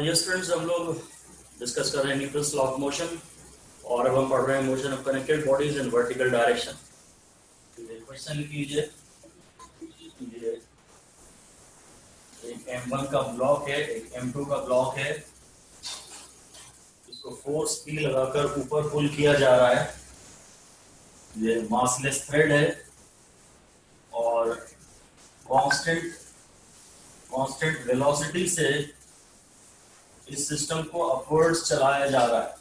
Yes friends, हम लोग discuss कर रहे हैं न्यूटन्स लॉ ऑफ मोशन और अब हम पढ़ रहे हैं motion of connected bodies in vertical direction. Question लिख लीजिए। ये एक M1 का ब्लॉक है, एक M2 का ब्लॉक है। इसको फोर्स P लगाकर ऊपर पुल किया जा रहा है। ये मासलेस थ्रेड है और कांस्टेंट वेलोसिटी से इस सिस्टम को अपवर्ड्स चलाया जा रहा है।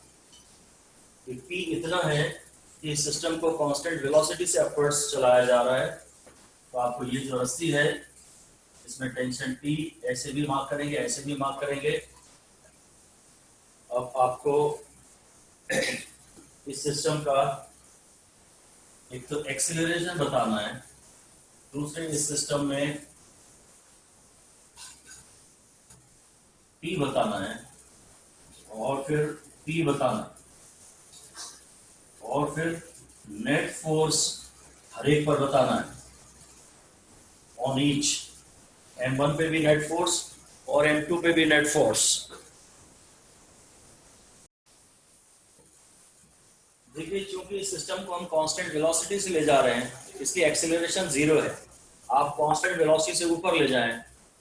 ये P इतना है कि इस सिस्टम को कांस्टेंट वेलोसिटी से अपवर्ड्स चलाया जा रहा है। तो आपको ये जो रस्सी है इसमें टेंशन T ऐसे भी मार्क करेंगे, ऐसे भी मार्क करेंगे। अब आपको इस सिस्टम का एक तो एक्सीलरेशन बताना है, दूसरे इस सिस्टम में P बताना है और फिर P बताना है और फिर नेट फोर्स हर एक पर बताना है ऑन ईच। M1 पे भी नेट फोर्स और M2 पे भी नेट फोर्स। देखिए, चूंकि इस सिस्टम को हम कांस्टेंट वेलोसिटी से ले जा रहे हैं, इसकी एक्सीलरेशन 0 है। आप कांस्टेंट वेलोसिटी से ऊपर ले जाएं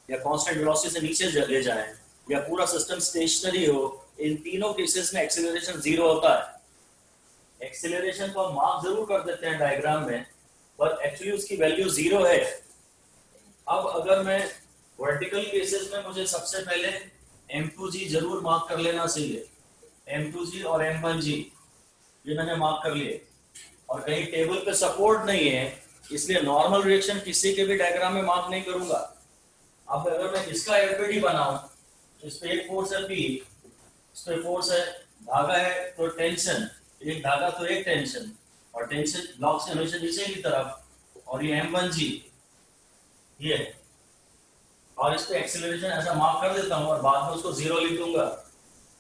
या कांस्टेंट वेलोसिटी से नीचे ले जाएं या पूरा सिस्टम स्टेशनरी हो, इन तीनों केसेस में एक्सीलरेशन 0 होता है। एक्सीलरेशन को हम मार्क जरूर कर देते हैं डायग्राम में, पर एक्चुअली उसकी वैल्यू 0 है। अब अगर मैं वर्टिकल केसेस में, मुझे सबसे पहले M2G जरूर मार्क कर लेना चाहिए। M2G और M1G ये मैंने मार्क कर लिए, और कहीं टेबल पे सपोर्ट नहीं है इसलिए नॉर्मल रिएक्शन किसी के भी डायग्राम में मार्क नहीं करूंगा। अब अगर मैं इसका एफबीडी बनाऊं, इस पे एक फोर्स है P, इस पे फोर्स है, धागा है तो टेंशन, एक धागा तो एक टेंशन, और टेंशन ब्लॉक से हमेशा नीचे की तरफ, और ये M1G ये, और इस पे एक्सीलरेशन ऐसा मार्क कर देता हूँ और बाद में उसको 0 लिख दूंगा।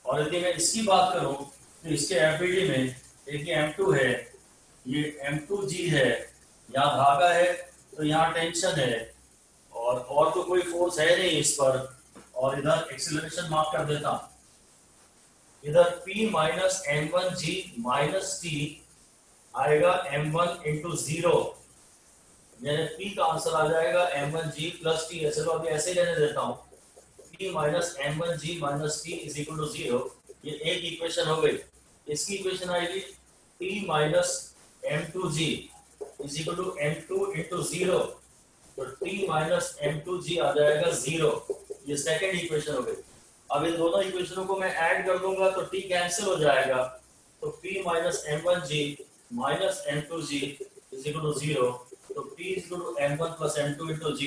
और यदि मैं इसकी बात करूं तो इसके एफबीडी में एक ये M2 है, ये M2G है, यहाँ धागा है तो यहाँ टेंशन है, और तो कोई फोर्स है नहीं इस पर, और इधर एक्सीलरेशन मार्क कर देता हूं। इधर P minus M1G minus T आएगा M1 इंटू 0, यानी P का आंसर आ जाएगा M1G प्लस T। ऐसे तो अभी ऐसे ही रहने देता हूँ, P minus M1G minus T is equal to 0। ये एक इक्वेशन हो गई। इसकी इक्वेशन आएगी P minus M2G is equal to M2 into 0, तो T माइनस M2G आ जाएगा 0। ये सेकेंड इक्वेशन हो गई। अब इन दोनों इक्वेशनों को मैं ऐड कर दूंगा तो T कैंसिल हो जाएगा, तो P minus M1G minus M2G is equal to 0, तो P is equal to M1 plus M2 into G।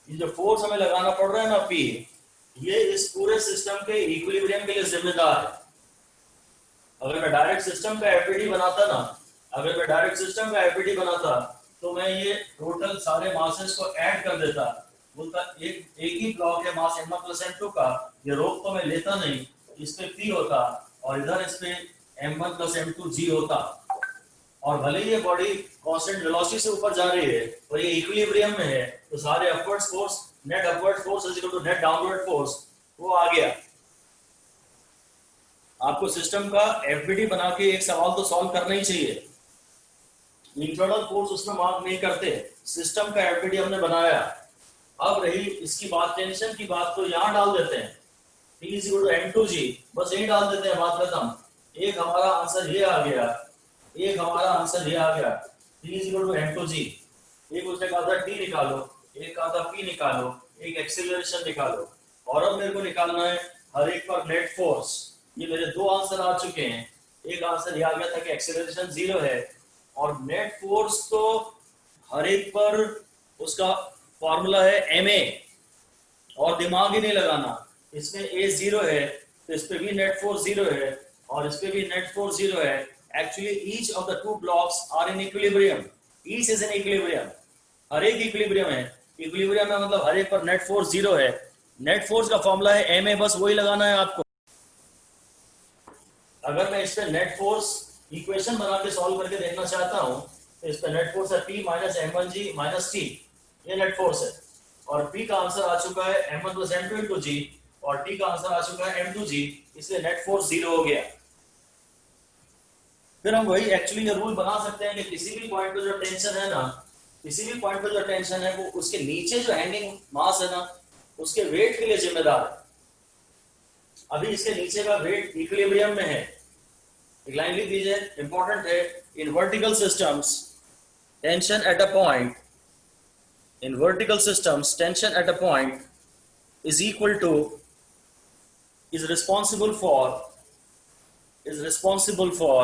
ये जो फोर्स हमें लगाना पड़ रहा है ना P, ये इस पूरे सिस्टम के इक्विलिब्रियम के लिए जिम्मेदार है। अगर मैं डायरेक्ट सिस्टम का एफबीडी बनाता, तो मैं ये टोटल सारे मासेस को ऐड कर देता, बोलता एक ही ब्लॉक है मास M1 प्लस M2 का, ये रोक तो मैं लेता नहीं, इस पे P होता और इधर इस पे M1 प्लस M2G होता, और भले ही ये बॉडी कांस्टेंट वेलोसिटी से ऊपर जा रही है और ये इक्विलिब्रियम में है, तो सारे upward force, net upward force is equal to net downward force, वो आ गया। आपको सिस्टम का एफबीडी बना के एक सवाल तो सॉल्व करना ही चाहिए। इंटरनल फोर्स उसमें मार्क नहीं करते, सिस्टम का एफबीडी हमने बनाया। अब रही इसकी बात, टेंशन की बात, तो यहाँ डाल देते हैं T is equal to M2G, बस यही डाल देते हैं, बात खत्म। एक हमारा आंसर ये आ गया, एक हमारा आंसर ये आ गया, T is equal to M2G। एक उसने कहा था T निकालो, एक कहा था P निकालो, एक एक्सीलरेशन निकालो, और अब मेरे को निकालना है हर एक पर नेट फोर्स। ये मेरे दो आंसर आ चुके हैं। एक आंसर ये आ गया था कि एक्सीलरेशन 0 है, और नेट फोर्स तो हर एक पर उसका फॉर्मूला है ma, और दिमाग ही नहीं लगाना। इसमें A 0 है तो इस पे भी नेट फोर्स 0 है, और इस पे भी नेट फोर्स 0 है। Actually each of the two blocks are in equilibrium, each is in equilibrium, हर एक इक्विलिब्रियम है। इक्विलिब्रियम में मतलब हर एक पर नेट फोर्स 0 है। नेट फोर्स का फॉर्मूला है ma, बस वही लगाना है आपको। अगर मैं इस पे नेट फोर्स इक्वेशन बना के सॉल्व करके देखना चाहता हूं, तो इस पे नेट फोर्स है P minus M1G minus T, ये नेट फोर्स है, और P का आंसर आ चुका है M1 plus M2 into G। और टी का आंसर आ चुका है m2g, इसलिए नेट फोर्स 0 हो गया। फिर हम वही एक्चुअली ये रूल बना सकते हैं कि किसी भी पॉइंट पे जो टेंशन है ना, किसी भी पॉइंट पे जो टेंशन है वो उसके नीचे जो हैंगिंग मास है ना उसके वेट के लिए जिम्मेदार है। अभी इसके नीचे का वेट इक्विलिब्रियम में है। एक लाइन लिख दीजिए, इंपॉर्टेंट है। In vertical systems tension at a point, in vertical systems tension at a point is equal to, is responsible for is responsible for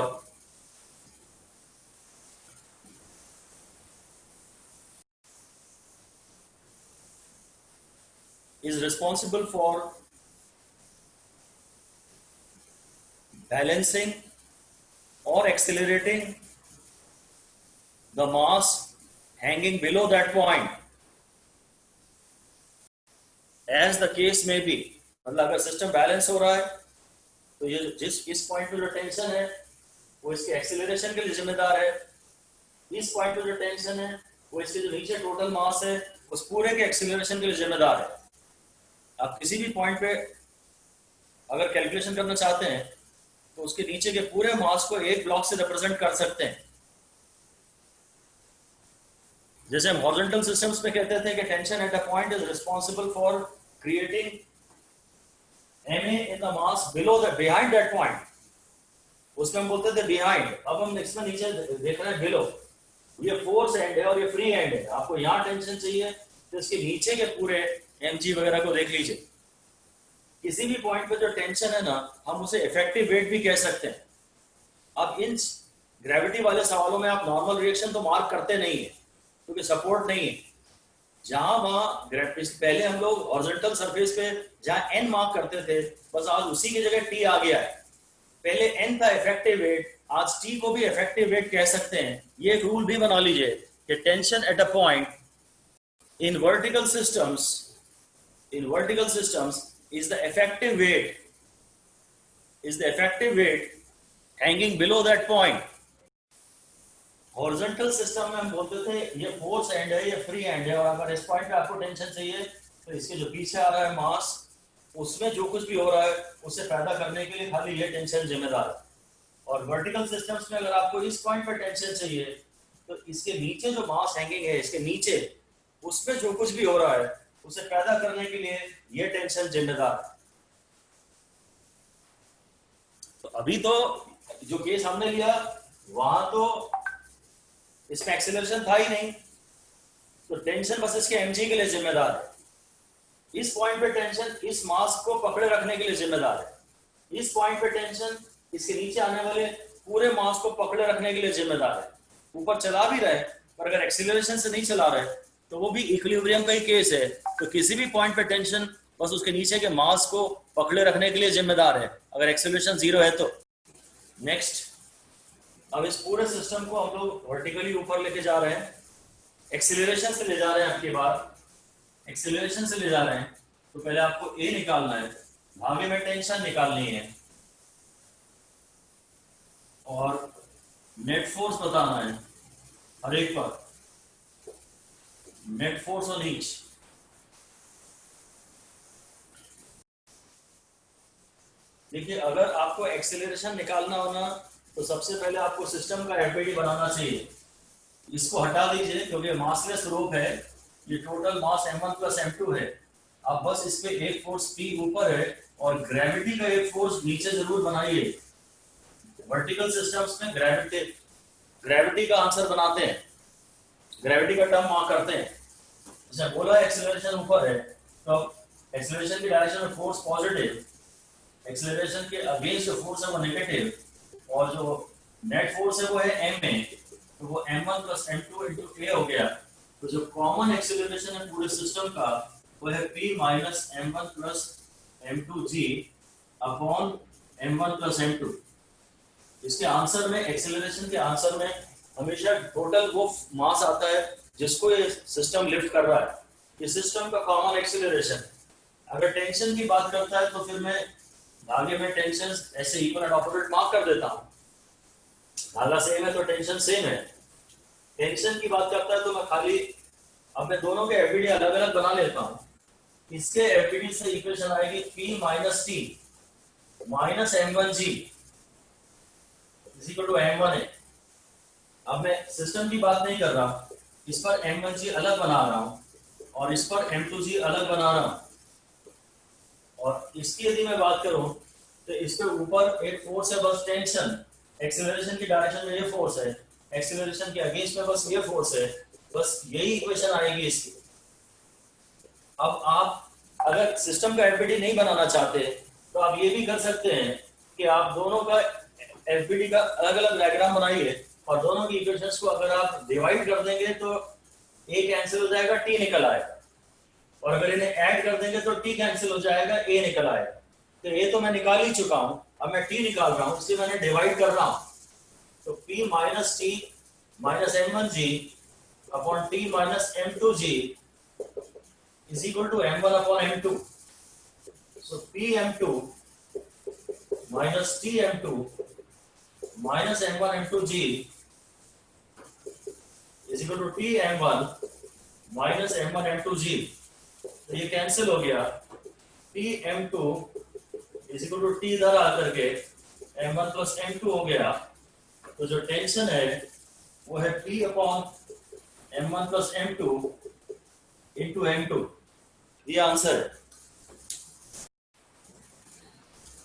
is responsible for balancing or accelerating the mass hanging below that point, as the case may be। मतलब अगर system balance हो रहा है तो ये इस point पे जो टेंशन है वो इसके एक्सेलरेशन के लिए जिम्मेदार है। इस पॉइंट पे जो टेंशन है वो इसके जो नीचे टोटल मास है उस पूरे के एक्सेलरेशन के लिए जिम्मेदार है। आप किसी भी पॉइंट पे अगर कैलकुलेशन करना चाहते हैं तो उसके नीचे के पूरे मास को एक ब्लॉक से रिप्रेजेंट कर सकते हैं। जैसे हम हॉरिजॉन्टल सिस्टम्स में कहते थे कि tension at a point is responsible for creating ma in the mass below the behind that point, उसमें हम बोलते थे बिहाइंड। अब हम इसमें नीचे देख रहे हैं बिलो। ये फोर्स एंड है और ये फ्री एंड है। आपको यहाँ टेंशन चाहिए तो इसके नीचे के पूरे mg वगैरह को देख लीजिए। किसी भी पॉइंट पे जो टेंशन है ना हम उसे इफेक्टिव वेट भी कह सकते हैं। अब इन ग्रेविटी वाले सवालों में आप नॉर्मल रिएक्शन तो मार्क करते नहीं है क्योंकि सपोर्ट नहीं है। जहां वहां पहले हम लोग हॉरिजॉन्टल सरफेस पे जहां n मार्क करते थे बस आज उसी की जगह t आ गया है। पहले n था इफेक्टिव वेट, आज t को भी इफेक्टिव वेट कह सकते हैं। ये एक रूल भी बना लीजिए कि tension at a point in vertical systems is the effective weight hanging below that point। Horizontal system में हम बोलते थे ये फोर्स एंड है, ये फ्री एंड है, और अगर इस पॉइंट पे आपको टेंशन चाहिए तो इसके जो पीछे आ रहा है मास उसमें जो कुछ भी हो रहा है उसे पैदा करने के लिए खाली ये टेंशन जिम्मेदार है। और वर्टिकल सिस्टम्स में अगर आपको इस पॉइंट पर टेंशन चाहिए तो इसके नीचे जो मास हैंगिंग है इसके नीचे उसमें जो कुछ भी हो रहा है उसे पैदा करने के लिए ये टेंशन जिम्मेदार है। तो अभी तो जो केस हमने लिया वहां तो इसमें एक्सेलरेशन था ही नहीं, तो टेंशन बस इसके mg के लिए जिम्मेदार है। इस पॉइंट पे टेंशन इस मास को पकड़े रखने के लिए जिम्मेदार है। इस पॉइंट पे टेंशन इसके नीचे आने वाले पूरे मास को पकड़े रखने के लिए जिम्मेदार है। ऊपर चला भी रहे पर अगर एक्सेलरेशन से नहीं चला रहे तो वो भी इक्विलिब्रियम का ही केस है। तो किसी भी पॉइंट पे टेंशन बस उसके नीचे के मास को पकड़े रखने के लिए जिम्मेदार है अगर एक्सेलरेशन 0 है तो। नेक्स्ट, अब इस पूरे सिस्टम को हम लोग वर्टिकली ऊपर लेके जा रहे हैं, एक्सेलरेशन से ले जा रहे हैं। आपके बाद एक्सेलरेशन से ले जा रहे हैं तो पहले आपको ए निकालना है, भागे में टेंशन निकालनी है और नेट फोर्स बताना है हर एक पर, नेट फोर्स ऑन ईच। देखिए अगर आपको एक्सेलरेशन निकालना होना तो सबसे पहले आपको सिस्टम का एफबीडी बनाना चाहिए। इसको हटा दीजिए क्योंकि मासलेस रोप है, ये total mass m1 plus m2 है। अब बस इस पे एक फोर्स P ऊपर है और ग्रेविटी का एक फोर्स नीचे जरूर बनाइए। वर्टिकल सिस्टम्स में ग्रेविटी का आंसर बनाते हैं, ग्रेविटी का टर्म मार्क करते हैं। जैसे बोला एक्सेलरेशन ऊपर है तो एक्सेलरेशन की डायरेक्शन में फोर्स पॉजिटिव, एक्सेलरेशन के अगेंस्ट जो फोर्स है वो नेगेटिव, और जो नेट फोर्स है वो है ma, तो वो m1 plus m2 into a हो गया। तो जो कॉमन एक्सेलरेशन है पूरे सिस्टम का वो है p minus m1 plus m2g upon m1 plus m2। इसके आंसर में, एक्सेलरेशन के आंसर में हमेशा टोटल वो मास आता है जिसको ये सिस्टम लिफ्ट कर रहा है। ये सिस्टम का कॉमन एक्सेलरेशन। अगर टेंशन की बात करता है तो फिर मैं धागे में टेंशन ऐसे इक्वल एंड ऑपोजिट मार्क कर देता हूँ। धागा सेम है तो टेंशन सेम है। टेंशन की बात करता है तो मैं खाली अपने दोनों के एफबीडी अलग अलग बना लेता हूँ। इसके एफबीडी से इक्वेशन आएगी P minus T minus M1G is equal to M1 है। अब मैं सिस्टम की बात नहीं कर रहा, इस पर M1G अलग बना रहा हूं और इस पर M2G अलग बना रहा हूं। और इसकी यदि मैं बात करूं तो इसके ऊपर एक फोर्स है, बस टेंशन। एक्सेलरेशन की डायरेक्शन में ये फोर्स है, एक्सेलरेशन के अगेंस्ट में बस ये फोर्स है, बस यही इक्वेशन आएगी इसकी। अब आप अगर सिस्टम का एफबीडी नहीं बनाना चाहते तो आप ये भी कर सकते हैं कि आप दोनों का एफबीडी का अलग अलग डायग्राम बनाइए और दोनों की इक्वेशंस को अगर आप डिवाइड कर देंगे तो ए कैंसिल हो जाएगा, टी निकल आएगा, और अगर इन्हें ऐड कर देंगे तो टी कैंसिल हो जाएगा, ए निकल आएगा। तो ए तो मैं निकाल ही चुका हूं, अब मैं टी निकाल रहा हूं, इसलिए मैंने डिवाइड कर रहा हूं। तो P minus T minus M1G upon T minus M2G is equal to M1 upon M2. So PM2 minus TM2 minus M1 M2G is equal to TM1 minus M1 M2G. तो ये कैंसिल हो गया, TM2 is equal to T इधर आकर के M1 plus M2 हो गया। तो जो टेंशन है वो है P upon M1 plus M2 into M2। ये आंसर है,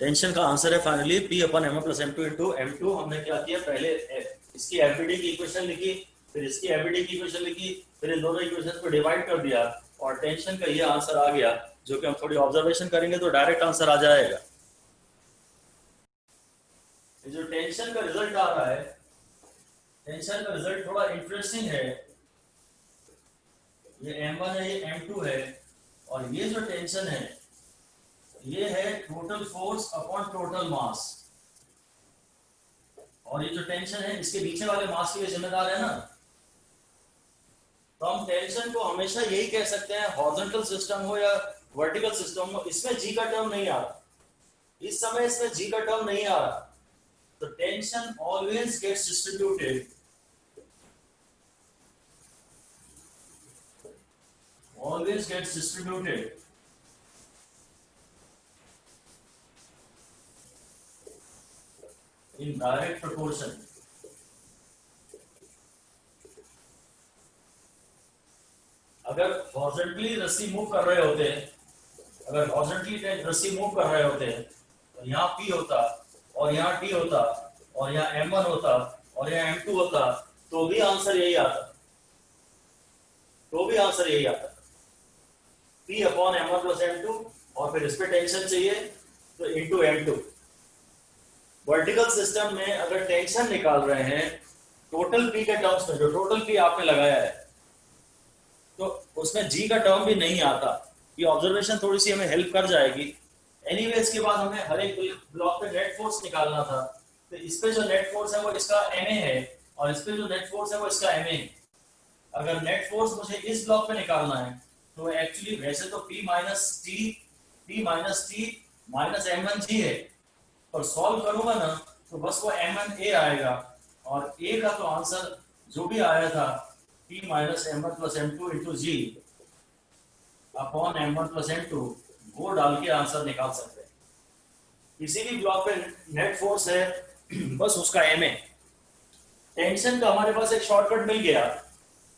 टेंशन का आंसर है फाइनली P अपन M1 plus M2 into M2। हमने क्या किया, पहले इसकी एफबीडी की इक्वेशन लिखी, फिर इसकी एफबीडी की इक्वेशन लिखी, फिर इन दोनों इक्वेशन को डिवाइड कर दिया और टेंशन का ये आंसर आ गया, जो कि हम थोड़ी ऑब्जर्वेशन करेंगे तो डायरेक्ट आंसर आ जाएगा। ये जो टेंशन का रिजल्ट आ रहा है, टेंशन का रिजल्ट थोड़ा इंटरेस्टिंग है। ये M1 है, ये M2 है, और ये जो टेंशन है ये है total force upon total mass. और ये जो टेंशन है इसके नीचे वाले मास के लिए जिम्मेदार है ना। तो हम टेंशन को हमेशा यही कह सकते हैं, हॉरिजॉन्टल सिस्टम हो या वर्टिकल सिस्टम हो, इसमें जी का टर्म नहीं आ रहा, इस समय इसमें जी का टर्म नहीं आ रहा। तो tension always gets distributed, always gets distributed in direct proportion। अगर हॉरिजॉन्टली रस्सी मूव कर रहे होते हैं, अगर हॉरिजॉन्टली रस्सी मूव कर रहे होते हैं तो यहाँ P होता और यहाँ T होता और यहाँ M1 होता और यहाँ M2 होता, तो भी आंसर यही आता, तो भी आंसर यही आता, P upon M1 plus M2, और फिर इस पे टेंशन चाहिए तो इंटू M2। वर्टिकल सिस्टम में अगर टेंशन निकाल रहे हैं टोटल P के टर्म्स में, जो टोटल P आपने लगाया है, तो उसमें G का टर्म भी नहीं आता। ये ऑब्जर्वेशन थोड़ी सी हमें हेल्प कर जाएगी। एनीवे इसके बाद हमें हर एक ब्लॉक पे नेट फोर्स निकालना था, तो इस पे जो नेट फोर्स है वो इसका MA है और इस पे जो नेट फोर्स है वो इसका MA है। अगर नेट फोर्स मुझे इस ब्लॉक पे निकालना है तो एक्चुअली वैसे तो P minus T minus M1G है, पर सॉल्व करूंगा ना तो बस वो M1A आएगा, और A का तो आंसर जो भी आया था P minus M1 plus M2 into G upon M1 plus M2, वो डाल के आंसर निकाल सकते हैं। किसी भी ब्लॉक पे नेट फोर्स है बस उसका MA। टेंशन का हमारे पास एक शॉर्टकट मिल गया,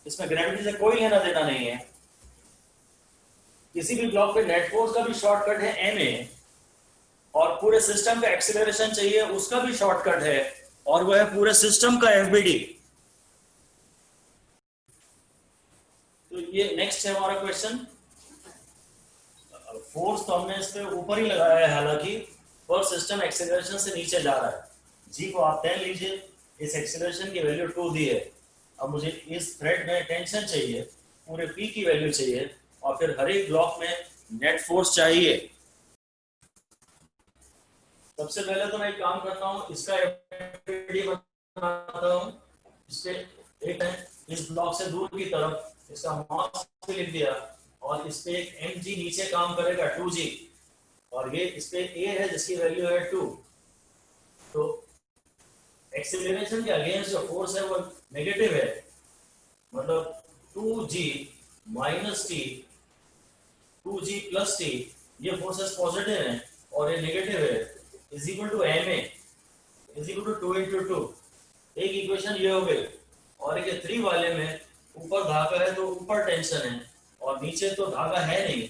इसमें ग्रेविटी से कोई लेना देना नहीं है। किसी भी ब्लॉक पे नेट फोर्स का भी शॉर्टकट है MA, और पूरे सिस्टम का एक्सीलरेशन चाहिए उसका भी शॉर्टकट है, और वो है पूरे सिस्टम का FBD। तो ये नेक्स्ट है हमारा क्वेश्चन। फोर्स तो हमने इस पे ऊपर ही लगाया है, हालांकि पर सिस्टम एक्सीलरेशन से नीचे जा रहा है। जी को आप 10 लीजिए, इस एक्सीलरेशन की वैल्यू 2 दी है। अब मुझे इस थ्रेड में टेंशन चाहिए, पूरे P की वैल्यू चाहिए, और फिर हर एक ब्लॉक में नेट फोर्स चाहिए। सबसे पहले तो मैं एक काम करता हूं, इसका FBD बनाता हूं। इस पे एक है इस ब्लॉक से दूर की तरफ, इसका मास भी लिख दिया, और इस पे एक mg नीचे काम करेगा 2g, और ये इस पे a है जिसकी वैल्यू है 2। तो एक्सीलरेशन के अगेंस्ट जो फोर्स है वो नेगेटिव है, मतलब 2g minus T 2g plus T, ये फोर्सेस पॉजिटिव है और ये नेगेटिव है, is equal to ma is equal to 2 into 2। एक इक्वेशन ये हो गई। और एक 3 वाले में ऊपर धागा है तो ऊपर टेंशन है और नीचे तो धागा है नहीं,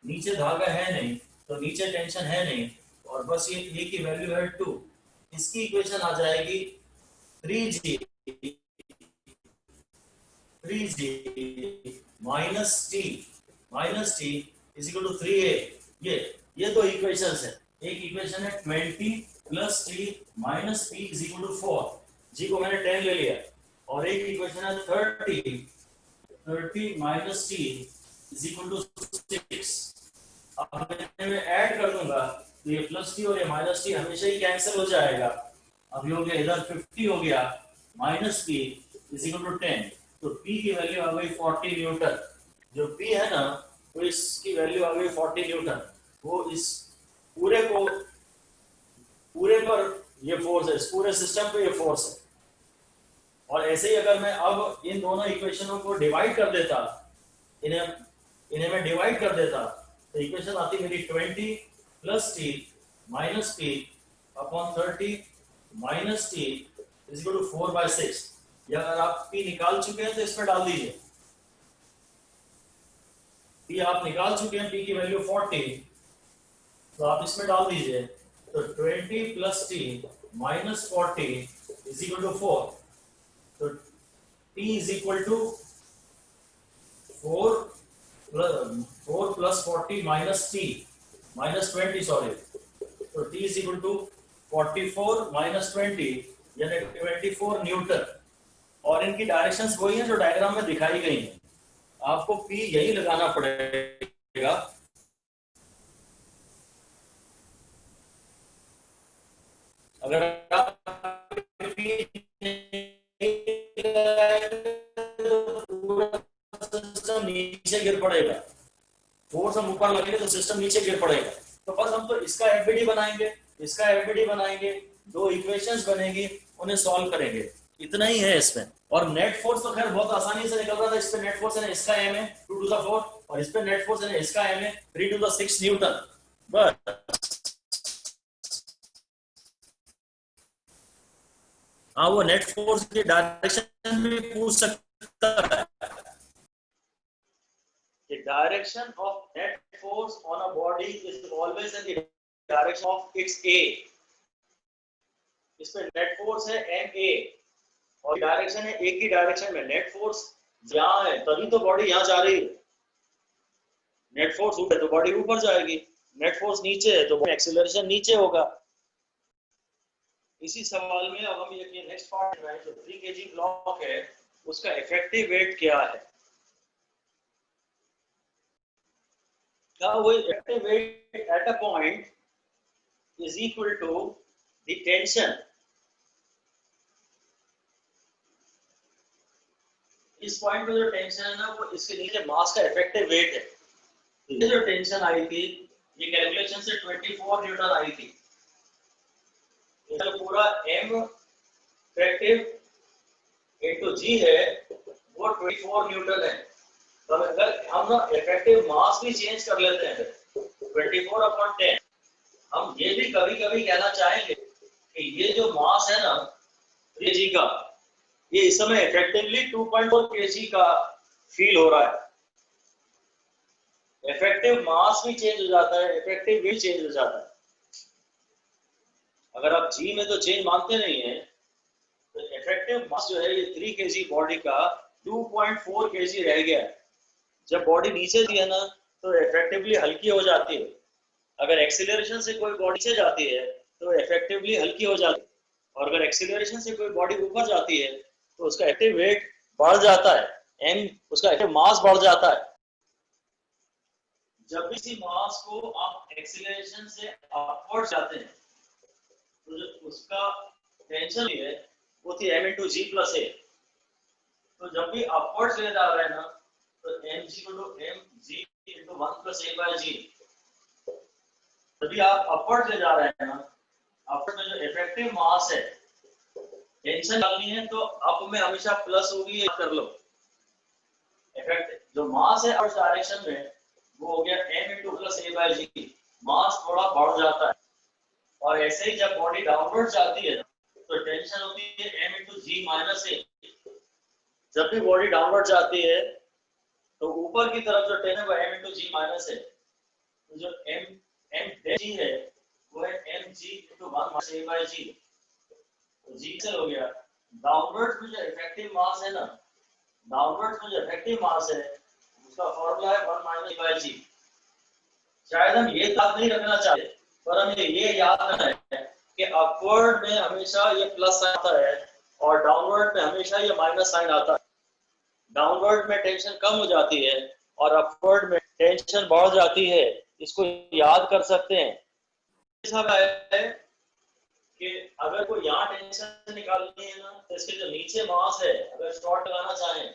नीचे धागा है नहीं तो नीचे टेंशन है नहीं, और बस ये a की वैल्यू है 2। इसकी इक्वेशन आ जाएगी 3g minus T is equal to 3a। ये दो इक्वेशंस है। एक इक्वेशन है 20 plus T minus P is equal to 4, G को मैंने 10 ले लिया। और एक इक्वेशन है 30 minus T is equal to 6। अब मैं ऐड कर दूंगा तो ये प्लस टी और ये माइनस टी हमेशा ही कैंसिल हो जाएगा। अब ये हो गया, इधर 50 हो गया, minus P is equal to 10। तो P की वैल्यू आ गई 40 न्यूटन। जो P है ना, वो इसकी वैल्यू आ गई 40 न्यूटन। वो इस पूरे पर ये फोर्स है, इस पूरे सिस्टम पे ये फोर्स है। और ऐसे ही अगर मैं अब इन दोनों इक्वेशनों को डिवाइड कर देता, इन्हें मैं डिवाइड कर देता, तो इक्वेशन आती मेरी 20 plus T minus P upon 30 minus T is equal to 4/6। या अगर आप P निकाल चुके हैं तो इसमें डाल दीजिए। P आप निकाल चुके हैं, P की वैल्यू 40, तो आप इसमें डाल दीजिए। तो 20 plus T minus 40 is equal to 4। तो T is equal to 4 plus 40 minus T minus 20, sorry. तो T is equal to 44 minus 20 यानी 24 न्यूटन। और इनकी डायरेक्शंस वही हैं जो डायग्राम में दिखाई गई हैं। आपको P यही लगाना पड़ेगा। अगर आप P पूरा सिस्टम नीचे गिर पड़ेगा, फोर्स हम ऊपर लगेंगे तो सिस्टम नीचे गिर पड़ेगा। तो बस हम तो इसका एफबीडी बनाएंगे, इसका एफबीडी बनाएंगे, दो इक्वेशंस बनेगी, उन्हें सॉल्व करेंगे। इतना ही है इसमें। और नेट फोर्स तो खैर बहुत आसानी से निकल रहा था। इस पे नेट फोर्स है इसका m है 2 to the 4, और इस पे नेट फोर्स है इसका m है 3 to the 6 न्यूटन। बस हाँ, वो नेट फोर्स की डायरेक्शन भी पूछ सकता है। The direction of net force on a body is always in the direction of its A। इसमें नेट फोर्स है ma और डायरेक्शन है A की डायरेक्शन में। नेट फोर्स यहाँ है तभी तो बॉडी यहाँ जा रही है। नेट फोर्स ऊपर है तो बॉडी ऊपर जाएगी, नेट फोर्स नीचे है तो एक्सीलरेशन नीचे होगा। इसी सवाल में अब हम ये नेक्स्ट पार्ट में जो 3 kg ब्लॉक है उसका इफेक्टिव वेट क्या है। Now effective weight at a point is equal to the tension। इस पॉइंट पे जो टेंशन है ना, वो इसके नीचे मास का इफेक्टिव वेट है। ये जो टेंशन आई थी, ये कैलकुलेशन से 24 न्यूटन आई थी। तो पूरा m इफेक्टिव इनटू g है, वो 24 न्यूटन है। तो अगर हम ना इफेक्टिव मास भी चेंज कर लेते हैं 24/10, हम ये भी कभी कभी कहना चाहेंगे कि ये जो मास है ना kg का, ये इस समय इफेक्टिवली 2.4 kg का फील हो रहा है। इफेक्टिव मास भी चेंज हो जाता है, इफेक्टिव भी चेंज हो जाता है। अगर आप जी में तो चेंज मानते नहीं है, तो इफेक्टिव मास जो है ये 3 kg बॉडी का 2.4 kg रह गया है। जब बॉडी नीचे दी है ना तो इफेक्टिवली हल्की हो जाती है। अगर एक्सीलरेशन से कोई बॉडी नीचे जाती है तो इफेक्टिवली हल्की हो जाती है, और अगर एक्सीलरेशन से कोई बॉडी ऊपर जाती है तो उसका एक्टिव वेट बढ़ जाता है, एम उसका एक्टिव मास बढ़ जाता है। जब भी किसी मास को आप एक्सीलरेशन से अपवर्ड जाते हैं तो जो उसका टेंशन है वो थी m into g plus a। तो जब भी अपवर्ड ले जा रहे हैं ना तो mg को mg into 1 plus a by g। तभी आप अपवर्ड ले जा रहे हैं ना, अपवर्ड में जो इफेक्टिव मास है, टेंशन डालनी है तो अप में हमेशा प्लस होगी, याद कर लो। इफेक्ट जो मास है अपवर्ड डायरेक्शन में वो हो गया m into plus a by g, mass थोड़ा बढ़ जाता है। और ऐसे ही जब बॉडी डाउनवर्ड जाती है तो टेंशन होती है m इंटू जी माइनस ए। जब भी बॉडी डाउनवर्ड जाती है तो ऊपर की तरफ जो टेंशन वो m इंटू जी माइनस है, तो जो m जी है वो है m g into one minus a by g. तो जी से हो गया डाउनवर्ड में जो इफेक्टिव मास है ना, डाउनवर्ड में जो इफेक्टिव मास है उसका फॉर्मूला है वन माइनस ए बाई जी। शायद हम ये याद नहीं रखना चाहते, पर हमें ये याद रखना है कि अपवर्ड में हमेशा ये प्लस साइन आता है और डाउनवर्ड में हमेशा ये माइनस साइन आता है। डाउनवर्ड में टेंशन कम हो जाती है और अपवर्ड में टेंशन बढ़ जाती है, इसको याद कर सकते हैं। सब है कि अगर कोई यहाँ टेंशन निकालनी है ना, तो इसके जो नीचे मास है अगर शॉर्ट लगाना चाहें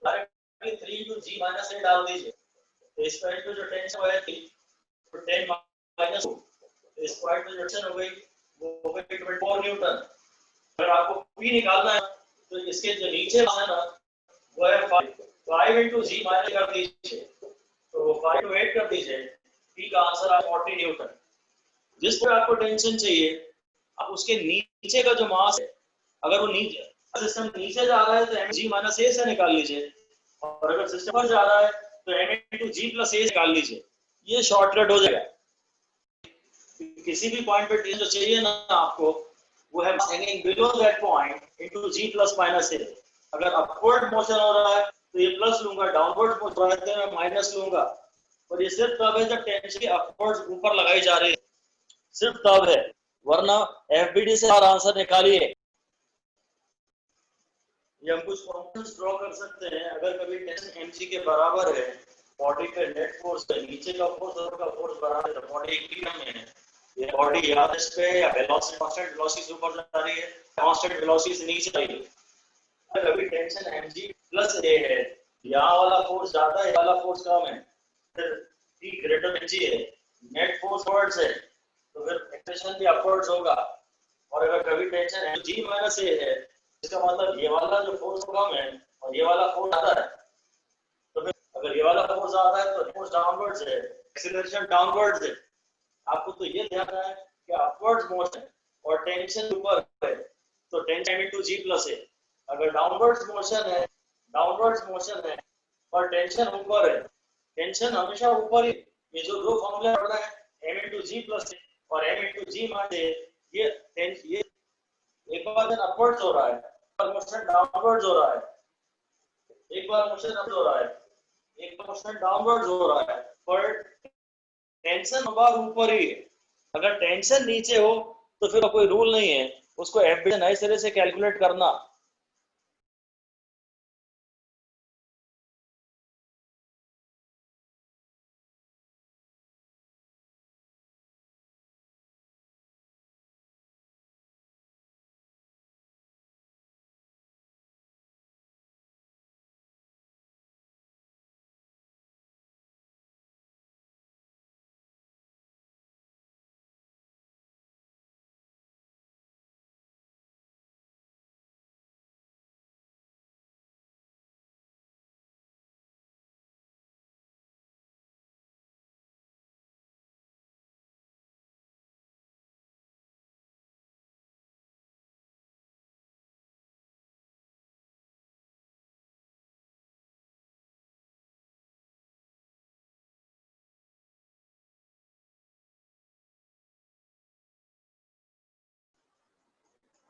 डायरेक्टली 3 इंटू जी माइनस ए डाल दीजिए, तो इस पॉइंट पे जो टेंशन है 10 माइनस, तो इस पॉइंट पे जो टेंशन हो गई वो हो गई 24 न्यूटन। अगर आपको पी निकालना है तो इसके जो नीचे मास है ना वो है 5 इंटू जी माइनस कर दीजिए, तो 5 टू 8 कर दीजिए, पी का आंसर है 40 न्यूटन। जिस पर आपको टेंशन चाहिए अब उसके नीचे का जो मास है, अगर वो नीचे सिस्टम नीचे जा रहा है तो एम जी माइनस ए से निकाल लीजिए, और अगर सिस्टम पर जा रहा है तो एम इंटू जी प्लस ए निकाल लीजिए। ये शॉर्टकट हो जाएगा। किसी भी पॉइंट पे टेंशन जो चाहिए ना आपको वो है hanging below that point into g plus minus a. अगर अपवर्ड मोशन हो रहा है तो ये प्लस लूंगा, डाउनवर्ड मोशन हो रहा है तो मैं माइनस लूंगा। और ये सिर्फ तब है जब टेंशन अपवर्ड ऊपर लगाई जा रही है, सिर्फ तब है, वरना एफबीडी से हर आंसर निकालिए। ये हम कुछ फंक्शंस ड्रॉ कर सकते हैं। अगर कभी टेंशन mg के बराबर है, बॉडी पे नेट फोर्स है, नीचे का फोर्स और का फोर्स बराबर है, बॉडी इक्विलिब्रियम में है, ये बॉडी या इस पे या वेलोसिटी कांस्टेंट वेलोसिटी से ऊपर जा रही है, कांस्टेंट वेलोसिटी से नीचे जा रही है। अगर कभी टेंशन mg प्लस a है, यहाँ वाला फोर्स ज्यादा है, वाला फोर्स कम है, फिर p ग्रेटर देन g है, नेट फोर्स अपवर्ड्स है, तो फिर एक्सप्रेशन भी अपवर्ड्स होगा। और अगर कभी टेंशन g माइनस a है, इसका मतलब ये वाला जो फोर्स कम है और ये वाला फोर्स ज्यादा है, तो फिर अगर ये वाला फोर्स ज्यादा है तो फोर्स डाउनवर्ड्स है, एक्सीलरेशन डाउनवर्ड्स है। आपको तो ये ध्यान रखना है कि अपवर्ड्स मोशन और टेंशन ऊपर है तो टेंशन इनटू जी प्लस है। अगर डाउनवर्ड्स मोशन है और टेंशन ऊपर है, टेंशन हमेशा ऊपर ही। ये जो दो फॉर्मूला पड़ रहा है m इंटू जी प्लस और m इंटू जी माइनस, ये एक बार देन अपवर्ड्स हो रहा है, मोशन डाउनवर्ड्स हो रहा है, एक बार मोशन अप हो रहा है, एक बार मोशन डाउनवर्ड्स हो रहा है, पर टेंशन बार ऊपर ही है। अगर टेंशन नीचे हो तो फिर कोई रूल नहीं है उसको एफबी नए सिरे से कैलकुलेट करना।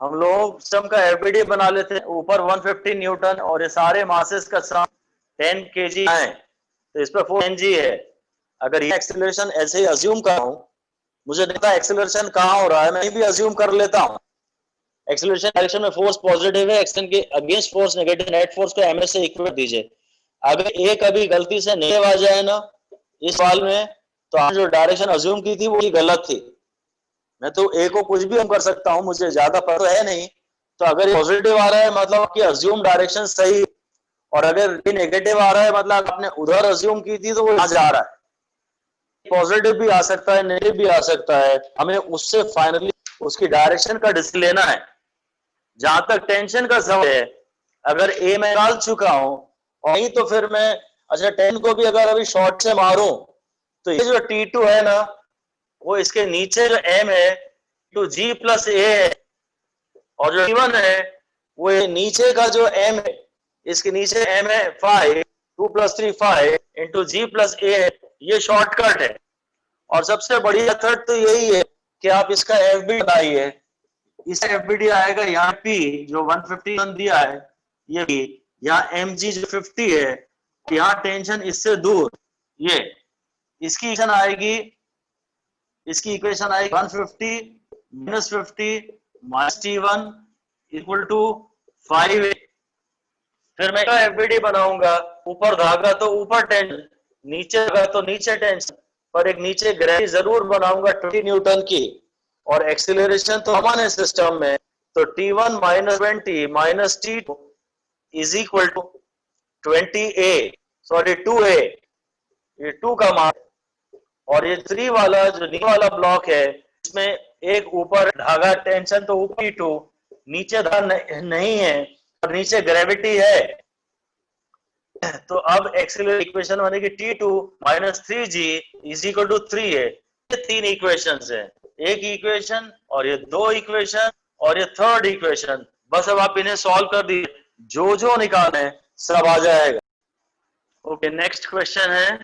हम लोग सिस्टम का एफबीडी बना लेते हैं, ऊपर 150 न्यूटन और ये सारे मासेस का सम 10 केजी है, तो इस पर 4 एनजी है। अगर ये एक्सेलरेशन ऐसे ही अज्यूम कर रहा हूं, मुझे नहीं पता एक्सेलरेशन कहां हो रहा है, मैं भी अज्यूम कर लेता हूं एक्सेलरेशन डायरेक्शन में फोर्स पॉजिटिव है, एक्शन के against force negative, net force को ms से इक्वल दीजिए। अगर ए कभी गलती से नेगेटिव आ जाए ना इस सवाल में, तो आपने जो डायरेक्शन अज्यूम की थी वो गलत थी। मैं तो ए को कुछ भी हम कर सकता हूं, मुझे ज्यादा पता है नहीं। तो अगर पॉजिटिव आ रहा है मतलब आपकी अज्यूम डायरेक्शन सही, और अगर ये नेगेटिव आ रहा है मतलब आपने उधर अज्यूम की थी तो वो यहाँ जा रहा है। पॉजिटिव भी आ सकता है, नेगेटिव भी आ सकता है, हमें उससे फाइनली उसकी डायरेक्शन का डिसीजन लेना है। जहां तक टेंशन का सवाल है, अगर ए मैं डाल चुका हूं और नहीं तो फिर मैं अच्छा 10 को भी अगर अभी शॉर्ट से मारूं तो ये जो T2 है ना, वो इसके नीचे जो M है टू G प्लस A है, और जो T1 है वो ये नीचे का जो M है, इसके नीचे M है 5, 2 plus 3 5 into G plus A है। ये शॉर्टकट है। और सबसे बड़ी मेथड तो यही है कि आप इसका FBD बनाइए। इसका FBD आएगा यहाँ P जो 151 दिया है, ये P, यहाँ mg जो 50 है, यहाँ टेंशन इससे दूर, ये इसकी इक्वेशन आएगी, 150 minus 50 minus T1 equal to 5। फिर मैं FBD बनाऊंगा, ऊपर धागा तो ऊपर टेंशन, नीचे धागा तो नीचे टेंशन, पर एक नीचे ग्रेविटी जरूर बनाऊंगा 20 न्यूटन की, और एक्सीलरेशन तो कॉमन है सिस्टम में, तो T1 minus 20 minus T2 is equal to 20A, sorry 2A, ये 2 का मान, और ये 3 वाला जो नीचे वाला ब्लॉक है इसमें एक ऊपर धागा टेंशन तो ऊपर T2, नीचे धागा नहीं है और नीचे ग्रेविटी है। तो अब एक्सीलरेशन इक्वेशन बनेगी T2 minus 3G is equal to 3 है। ये 3 इक्वेशंस है, एक इक्वेशन और ये 2 इक्वेशन और ये थर्ड इक्वेशन। बस अब आप इन्हें सॉल्व कर दीजिए, जो निकाले सब आ जाएगा। ओके, नेक्स्ट क्वेश्चन है,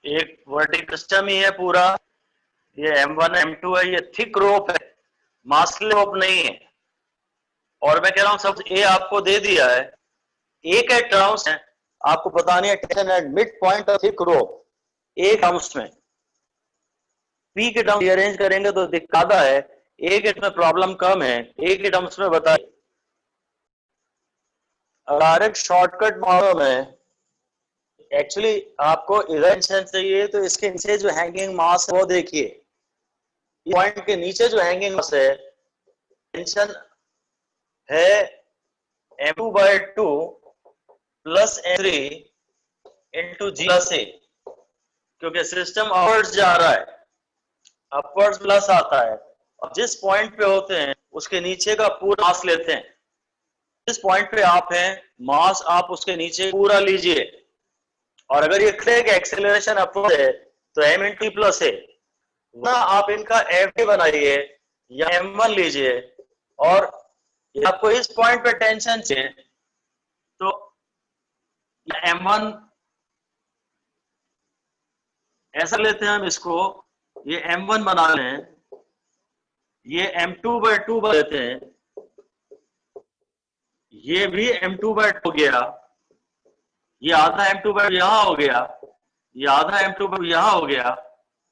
एक वर्टिकल सिस्टम ही है पूरा, ये M1 M2 है, ये थिक रोप है, मास्ले रोप नहीं है, और मैं कह रहा हूं सब ए आपको दे दिया है, ए के टर्म्स है, आपको बतानी है tension at mid point of thick rope A terms में। पी के टर्म्स अरेंज करेंगे तो दिखाता है, ए के में प्रॉब्लम कम है, ए के टर्म्स में बताइए। डायरेक्ट शॉर्टकट मॉडल में एक्चुअली आपको इवेंशन चाहिए, तो इसके नीचे जो हैंगिंग मास है वो देखिए, पॉइंट के नीचे जो हैंगिंग मास है, टेंशन है M2/2 plus M3 into G plus A, क्योंकि सिस्टम अपवर्ड्स जा रहा है, अपवर्ड्स प्लस आता है, और जिस पॉइंट पे होते हैं उसके नीचे का पूरा मास लेते हैं। जिस पॉइंट पे आप हैं, मास आप उसके नीचे पूरा लीजिए, और अगर ये क्लिक एक्सेलरेशन अपवर्ड है तो M इंटू प्लस A ना, आप इनका FD बनाइए या M1 लीजिए, और आपको इस पॉइंट पे टेंशन चाहिए तो M1 ऐसा लेते हैं हम इसको, ये M1 बना लें, ये M2/2 बना लेते हैं, ये भी M2/2 हो गया, ये आधा M2/2 यहां हो गया, ये आधा M2/2 यहां हो गया,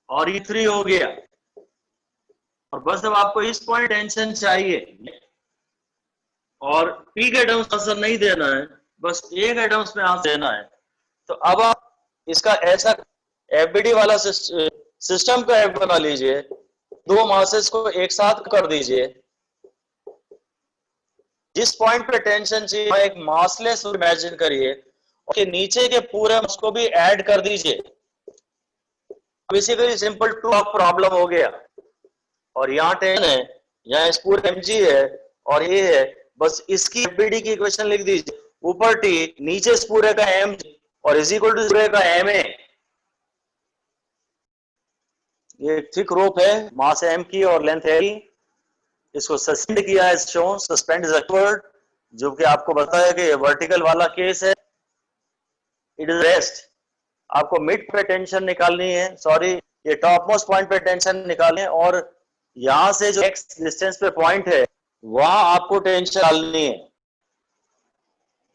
और ये 3 हो गया। और बस अब आपको इस पॉइंट टेंशन चाहिए, और P के टर्म्स आंसर नहीं देना है, बस A के टर्म्स में आंसर देना है। तो अब आप इसका ऐसा FBD वाला सिस्टम का एफ बना लीजिए, 2 मासेस को एक साथ कर दीजिए, जिस पॉइंट पे टेंशन चाहिए एक मासलेस इमेजिन करिए, और नीचे के पूरे मास को भी ऐड कर दीजिए। बेसिकली सिंपल 2 प्रॉब्लम हो गया, और यहाँ टेंशन है, यहाँ इस पूरे mg है और ये है, बस इसकी FBD की इक्वेशन लिख दीजिए, ऊपर T नीचे इस पूरे का mg और इज इक्वल टू पूरे का ma। ये थिक रोप है, मास m की और लेंथ l, इसको सस्पेंड किया है, शोन सस्पेंड इज अपवर्ड, जो कि आपको बताया कि ये वर्टिकल वाला केस है। इट इज रेस्ट, आपको मिड पे टेंशन निकालनी है, सॉरी ये टॉप मोस्ट पॉइंट पे टेंशन निकालनी है, और यहां से जो x डिस्टेंस पे पॉइंट है वहां आपको टेंशन डालनी है।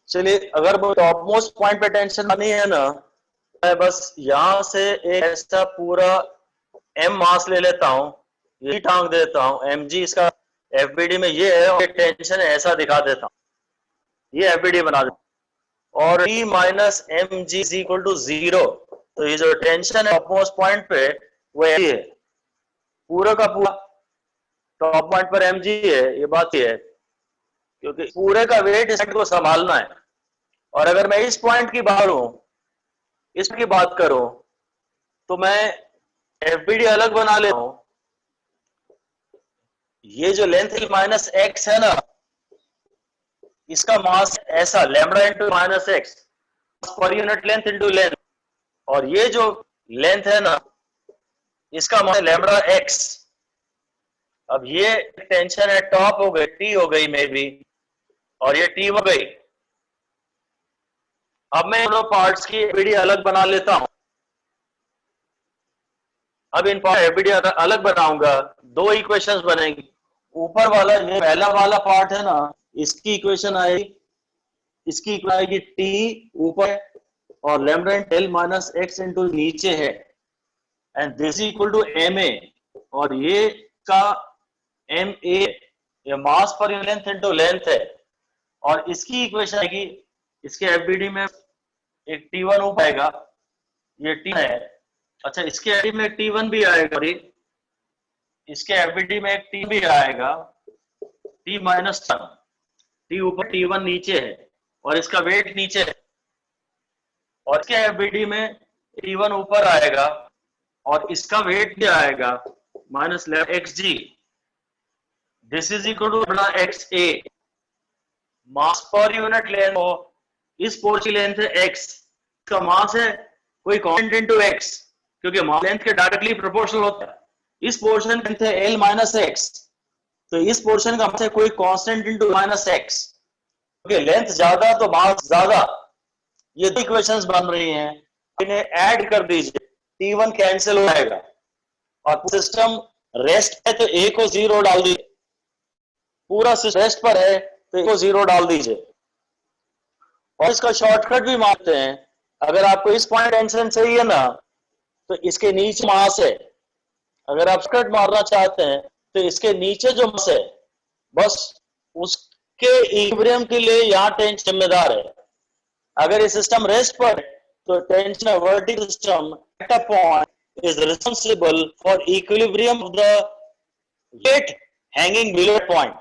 चलिए, अगर वो टॉप मोस्ट पॉइंट पे टेंशन डालनी है ना, मैं बस यहां से एक ऐसा पूरा m मास ले लेता हूं, ये टांग देता हूं, mg इसका FBD में ये है, और टेंशन ऐसा दिखा देता हूं, ये FBD बना देता हूं, और T minus mg is equal to 0। तो ये जो टेंशन है टॉप मोस्ट पॉइंट पे वो है, पूरा का पूरा टॉप पॉइंट पर mg है, ये बात ही है, क्योंकि पूरे का वेट इस को संभालना है। और अगर मैं इस पॉइंट की इसकी बात करूं तो मैं FBD अलग बना लेता हूं, ये जो लेंथ माइनस x है ना, इसका मास ऐसा लैम्बडा इंटू माइनस एक्स पर यूनिट लेंथ इंटू लेंथ, और ये जो लेंथ है ना, इसका मान लैम्बडा एक्स। अब ये टेंशन है टॉप हो गई, टी हो गई मे बी, और ये टी हो गई। अब मैं दोनों पार्ट्स की एबीडी अलग बना लेता हूं। अब इन एबीडी अलग बनाऊंगा, दो इक्वेशंस बनेंगी। ऊपर वाला ये पहला वाला पार्ट है ना, इसकी इक्वेशन आएगी, इसकी इक्वेशन आएगी टी ऊपर और lambda in L minus x into नीचे है, and this equal to M A, और ये का एम ए, ये मास per unit length into length है। और इसकी इक्वेशन आएगी, इसके एफबीडी में एक T1 ऊपर आएगा, ये T है। अच्छा, इसके एफबीडी में एक T1 भी आएगा, इसके एफबीडी में एक T भी आएगा, T माइनस T ऊपर T1 नीचे है, और इसका वेट नीचे है। और इसके एफबीडी में T1 ऊपर आएगा और इसका वेट भी आएगा minus x G. This is equal to x A. Mass per unit length हो, इस पोर्शन की लेंथ है x, इसका मास है कोई कांस्टेंट इनटू x, क्योंकि मास लेंथ के डायरेक्टली प्रोपोर्शनल होता है। इस पोर्शन की लेंथ है l माइनस x, तो इस पोर्शन का मास है कोई कांस्टेंट इनटू माइनस x, क्योंकि लेंथ ज्यादा तो मास ज्यादा। ये दो इक्वेशंस बन रही हैं, इन्हें ऐड कर दीजिए, T1 कैंसिल हो जाएगा, और सिस्टम रेस्ट है तो a को 0 डाल दीजिए, पूरा सिस्टम रेस्ट पर है तो a को 0 डाल दीजिए। और इसका शॉर्टकट भी मारते हैं, अगर आपको इस पॉइंट टेंशन चाहिए ना, तो इसके नीचे मास है। अगर आप शॉर्टकट मारना चाहते हैं तो इसके नीचे जो मास है, बस उसके इक्विलिब्रियम के लिए यहाँ टेंशन जिम्मेदार है। अगर ये सिस्टम रेस्ट पर तो tension vertical system at a point is responsible for equilibrium of the weight hanging below point.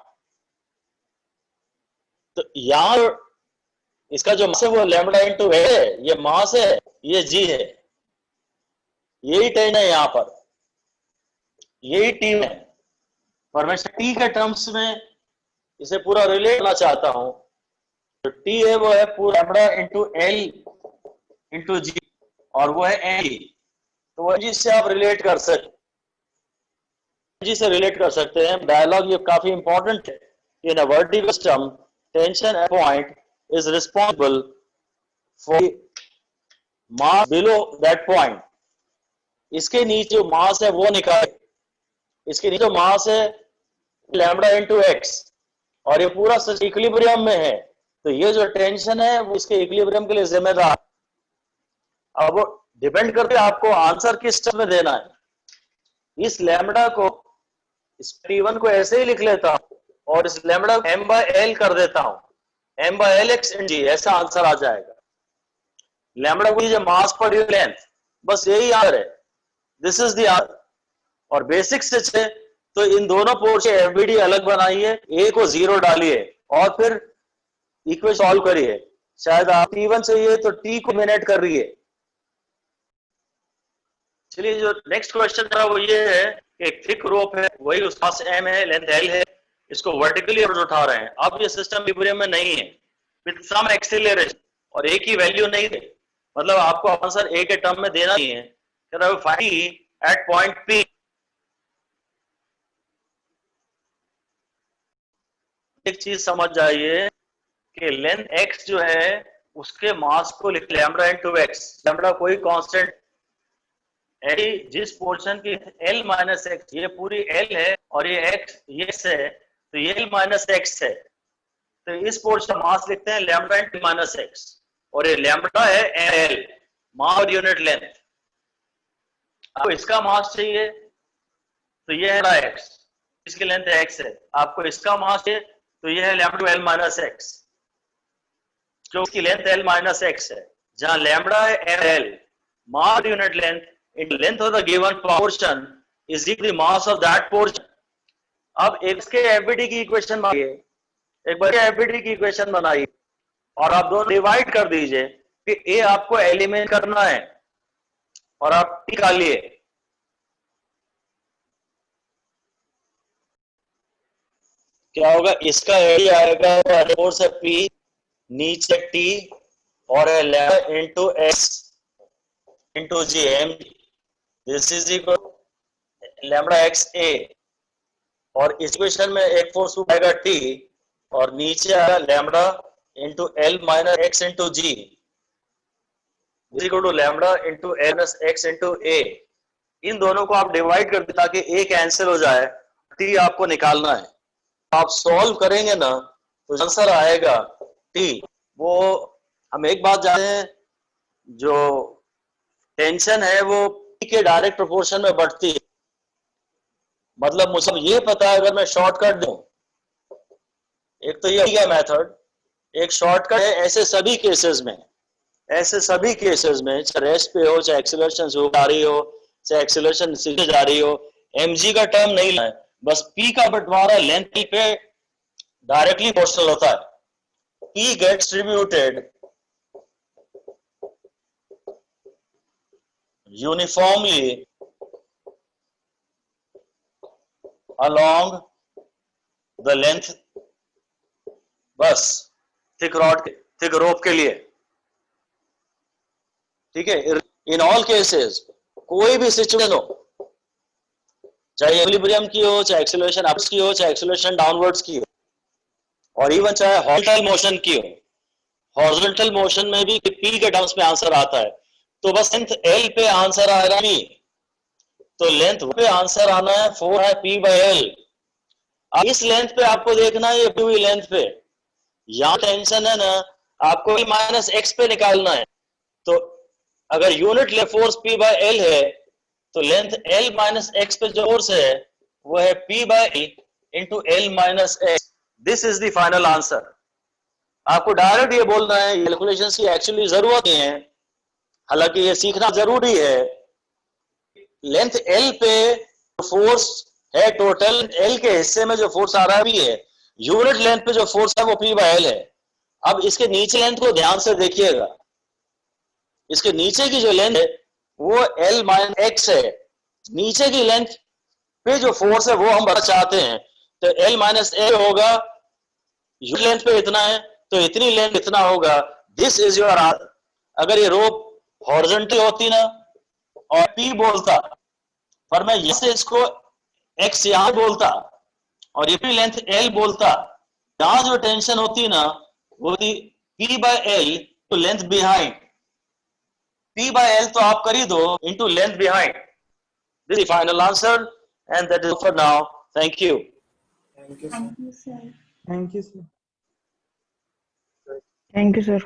तो यहाँ इसका जो मास है वो लैम्बडा इंटू है, ये मास है, ये जी है, यही टेन है यहाँ पर, यही टी है। पर मैं टी के टर्म्स में इसे पूरा रिलेट करना चाहता हूं, तो टी है वो है पूरा लैम्बडा इंटू एल इंटू जी, और वो है एन जी। तो वो जी से आप रिलेट कर सकते, जी से रिलेट कर सकते हैं। डायलॉग ये काफी इंपॉर्टेंट है। In a vertical system tension at point is responsible for mass below that point। इसके नीचे जो मास है वो निकाले, इसके नीचे जो मास है लैम्बडा इंटू एक्स, और ये पूरा इक्विलिब्रियम में है, तो ये जो टेंशन है वो इसके इक्विलिब्रियम के लिए जिम्मेदार। अब वो डिपेंड करते है आपको आंसर किस टर्म में देना है। इस लैम्बडा को, इस T1 को ऐसे ही लिख लेता हूं, और इस लैम्बडा को m by l कर देता हूं, m by l x n g, ऐसा आंसर आ जाएगा। लैम्बडा को लीजिए मास पर यूनिट लेंथ, बस यही आंसर है, दिस इज द आंसर। और बेसिक से तो इन दोनों पोर्ट से एफबीडी अलग बनाइए, a को 0 डालिए, और फिर इक्वेशन सॉल्व करिए। शायद आप T1 चाहिए तो T को मिनेट कर रही है। चलिए, जो नेक्स्ट क्वेश्चन था वो ये है कि एक थिक रोप है, वही उसके पास m है, लेंथ l है, इसको वर्टिकली उठा रहे हैं। अब ये सिस्टम इक्विलिब्रियम में नहीं है, विद सम एक्सीलरेशन, और ए की वैल्यू नहीं दे, मतलब आपको आंसर ए के टर्म में देना नहीं है। Find at point P. एक चीज समझ जाइए कि लेंथ x जो है उसके मास को लिख लैम्बडा इंटू एक्स। लैम्बडा कोई कांस्टेंट, जिस पोर्शन की l माइनस एक्स, ये पूरी l है और ये x, ये x है, तो ये l माइनस एक्स है, तो इस पोर्शन का मास लिखते हैं लैम्बडा इंटू माइनस एक्स, और ये लैम्बडा है l, मास और यूनिट लेंथ। आपको इसका मास चाहिए तो ये है x, इसकी लेंथ x है। आपको इसका मास चाहिए तो ये है लैम्बडा l माइनस एक्स, जो इसकी लेंथ l माइनस एक्स है। जहां लैम्बडा है l, mass unit length in length of the given portion is equal to the mass of that portion. अब इसके एफबीडी की इक्वेशन बनाइए, एक बार एफबीडी की इक्वेशन बनाइए, और आप दोनों डिवाइड कर दीजिए कि ए आपको एलिमिनेट करना है, और आप निकालिए। क्या होगा, इसका ए आएगा फोर से पी, नीचे टी, और into x into g m. This is equal lambda x a, और इस इक्वेशन में एक फोर्स आएगा टी, और नीचे आएगा lambda into l minus x into g equal to lambda into l minus x into a. इन दोनों को आप डिवाइड कर दे ताकि ए कैंसिल हो जाए, टी आपको निकालना है। आप सॉल्व करेंगे ना तो आंसर आएगा टी। वो हम एक बात जानते हैं, जो टेंशन है वो पी के डायरेक्ट प्रोपोर्शन में बढ़ती है। मतलब मुझे ये पता है अगर मैं शॉर्टकट दूं, एक तो ये है मेथड, एक शॉर्टकट है ऐसे सभी केसेस में, चाहे रेस्ट पे हो, चाहे एक्सीलरेशन से आ रही हो, चाहे एक्सीलरेशन सीधे जा रही हो, mg का टर्म नहीं लेना है, बस p का बंटवारा लेंथ पे डायरेक्टली प्रोपोर्शनल होता है। p gets distributed uniformly along the length, बस थिक रोप के लिए, ठीक है। इन ऑल केसेस कोई भी सिचुएशन हो, चाहे इक्विलिब्रियम की हो, चाहे एक्सीलरेशन अपवर्ड्स की हो, चाहे एक्सीलरेशन डाउनवर्ड्स की हो, और इवन चाहे हॉरिजॉन्टल मोशन की हो, हॉरिजॉन्टल मोशन में भी p के टर्म्स में आंसर आता है, तो बस लेंथ l पे आंसर आएगा p, तो लेंथ पे आंसर आना है 4 है p/l। अब इस लेंथ पे आपको देखना है, ये पूरी लेंथ पे यहां टेंशन है ना, आपको माइनस एक्स पे निकालना है। तो अगर यूनिट ले फोर्स p/l है, तो लेंथ l माइनस एक्स पे जो फोर्स है वो है p/l into l minus x. This is the final answer. आपको डायरेक्ट ये बोलना है, कैलकुलेशंस की एक्चुअली जरूरत नहीं है, हालांकि ये सीखना जरूरी है। लेंथ l पे फोर्स है, टोटल l के हिस्से में जो फोर्स आ रहा है, यूनिट लेंथ पे जो फोर्स है वो p/l है। अब इसके नीचे लेंथ को ध्यान से देखिएगा, इसके नीचे की जो लेंथ है वो l माइनस एक्स है। नीचे की लेंथ पे जो फोर्स है वो हम बता चाहते हैं, तो l माइनस ए होगा, यूनिट लेंथ पे इतना है तो इतनी लेंथ इतना होगा। This is your answer. अगर ये रोप हॉरिजॉन्टल होती ना और p बोलता, पर मैं यहां इसको x यहां बोलता और ये लेंथ l बोलता, यहां जो टेंशन होती ना वो थी p/l to length behind. p/l तो आप कर ही दो into length behind. This is final answer and that is for now. Thank you. Thank you, Thank you, sir. Thank you, sir. Thank you, sir.